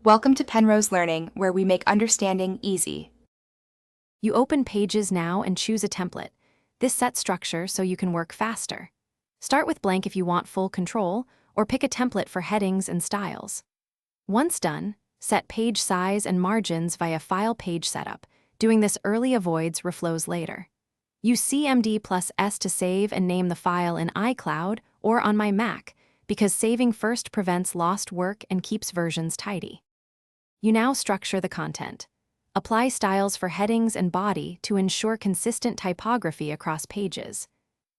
Welcome to Penrose Learning, where we make understanding easy. You open Pages now and choose a template. This sets structure so you can work faster. Start with blank if you want full control, or pick a template for headings and styles. Once done, set page size and margins via File Page Setup. Doing this early avoids reflows later. Use CMD+S to save and name the file in iCloud or on my Mac, because saving first prevents lost work and keeps versions tidy. You now structure the content. Apply styles for headings and body to ensure consistent typography across pages.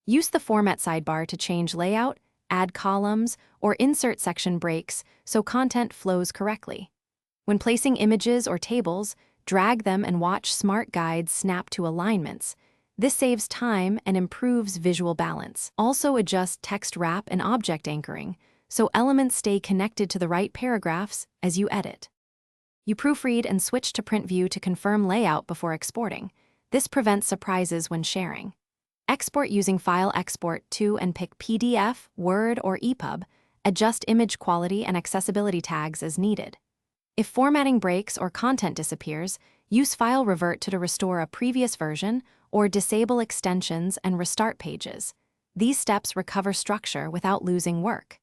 Use the Format sidebar to change layout, add columns, or insert section breaks so content flows correctly. When placing images or tables, drag them and watch smart guides snap to alignments. This saves time and improves visual balance. Also adjust text wrap and object anchoring so elements stay connected to the right paragraphs as you edit. You proofread and switch to print view to confirm layout before exporting. This prevents surprises when sharing. Export using File Export to and pick PDF, Word, or EPUB. Adjust image quality and accessibility tags as needed. If formatting breaks or content disappears, use File Revert to restore a previous version or disable extensions and restart pages. These steps recover structure without losing work.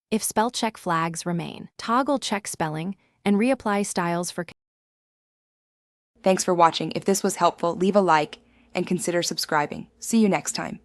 If spell check flags remain, toggle check spelling and reapply styles for. Thanks for watching. If this was helpful, leave a like and consider subscribing. See you next time.